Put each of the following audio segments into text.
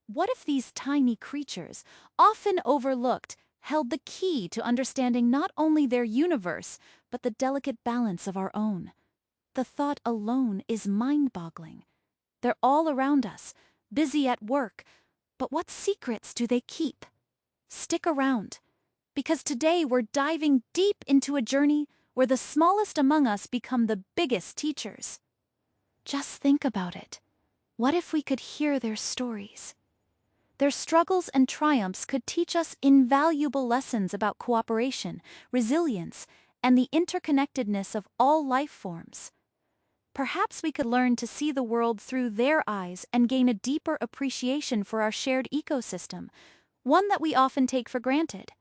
What if these tiny creatures, often overlooked, held the key to understanding not only their universe, but the delicate balance of our own? The thought alone is mind-boggling. They're all around us, busy at work, but what secrets do they keep? Stick around, because today we're diving deep into a journey where the smallest among us become the biggest teachers. Just think about it. What if we could hear their stories? Their struggles and triumphs could teach us invaluable lessons about cooperation, resilience, and the interconnectedness of all life forms. Perhaps we could learn to see the world through their eyes and gain a deeper appreciation for our shared ecosystem, one that we often take for granted.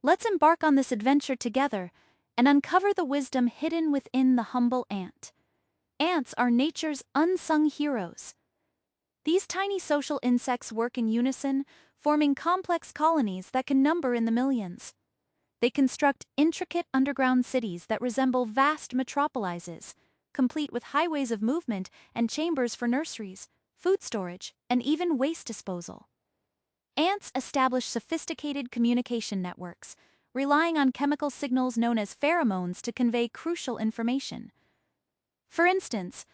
Let's embark on this adventure together and uncover the wisdom hidden within the humble ant. Ants are nature's unsung heroes. These tiny social insects work in unison, forming complex colonies that can number in the millions. They construct intricate underground cities that resemble vast metropolises, complete with highways of movement and chambers for nurseries, food storage, and even waste disposal. Ants establish sophisticated communication networks, relying on chemical signals known as pheromones to convey crucial information. For instance,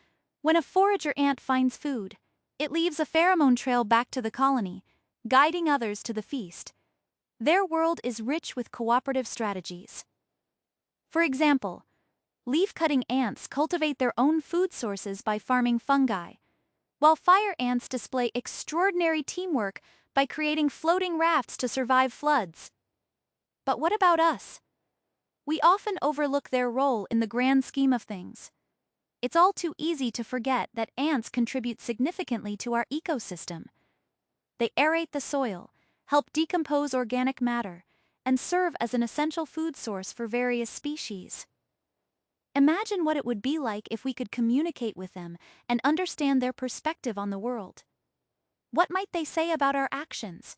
when a forager ant finds food, it leaves a pheromone trail back to the colony, guiding others to the feast. Their world is rich with cooperative strategies. For example, leaf-cutting ants cultivate their own food sources by farming fungi, while fire ants display extraordinary teamwork by creating floating rafts to survive floods. But what about us? We often overlook their role in the grand scheme of things. It's all too easy to forget that ants contribute significantly to our ecosystem. They aerate the soil, help decompose organic matter, and serve as an essential food source for various species. Imagine what it would be like if we could communicate with them and understand their perspective on the world. What might they say about our actions?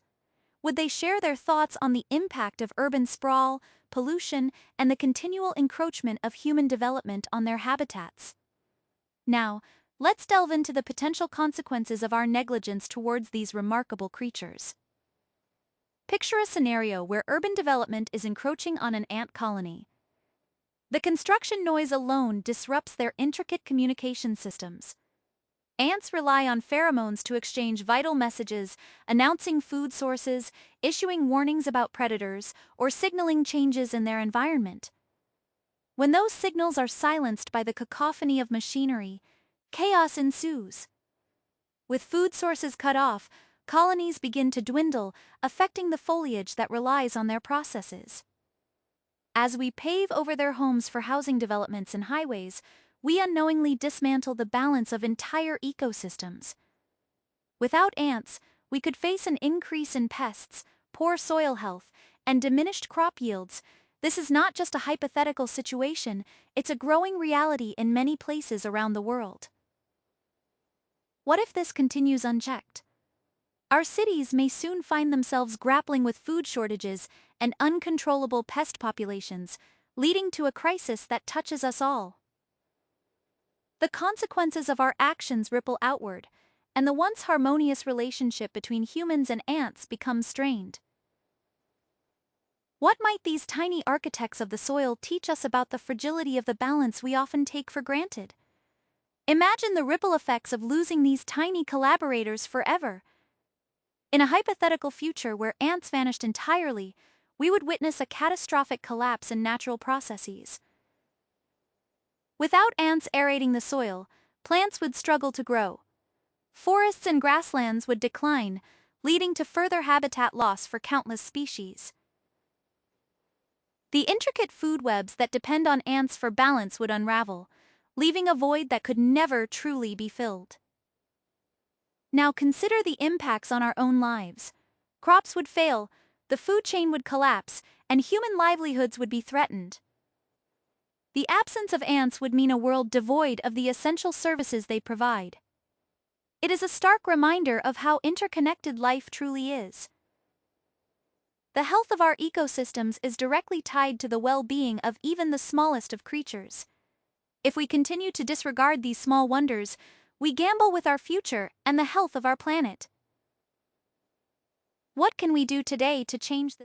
Would they share their thoughts on the impact of urban sprawl, pollution, and the continual encroachment of human development on their habitats? Now, let's delve into the potential consequences of our negligence towards these remarkable creatures. Picture a scenario where urban development is encroaching on an ant colony. The construction noise alone disrupts their intricate communication systems. Ants rely on pheromones to exchange vital messages, announcing food sources, issuing warnings about predators, or signaling changes in their environment. When those signals are silenced by the cacophony of machinery, chaos ensues. With food sources cut off, colonies begin to dwindle, affecting the foliage that relies on their processes. As we pave over their homes for housing developments and highways, we unknowingly dismantle the balance of entire ecosystems. Without ants, we could face an increase in pests, poor soil health, and diminished crop yields. This is not just a hypothetical situation, it's a growing reality in many places around the world. What if this continues unchecked? Our cities may soon find themselves grappling with food shortages and uncontrollable pest populations, leading to a crisis that touches us all. The consequences of our actions ripple outward, and the once harmonious relationship between humans and ants becomes strained. What might these tiny architects of the soil teach us about the fragility of the balance we often take for granted? Imagine the ripple effects of losing these tiny collaborators forever. In a hypothetical future where ants vanished entirely, we would witness a catastrophic collapse in natural processes. Without ants aerating the soil, plants would struggle to grow. Forests and grasslands would decline, leading to further habitat loss for countless species. The intricate food webs that depend on ants for balance would unravel, leaving a void that could never truly be filled. Now consider the impacts on our own lives. Crops would fail, the food chain would collapse, and human livelihoods would be threatened. The absence of ants would mean a world devoid of the essential services they provide. It is a stark reminder of how interconnected life truly is. The health of our ecosystems is directly tied to the well-being of even the smallest of creatures. If we continue to disregard these small wonders, we gamble with our future and the health of our planet. What can we do today to change this?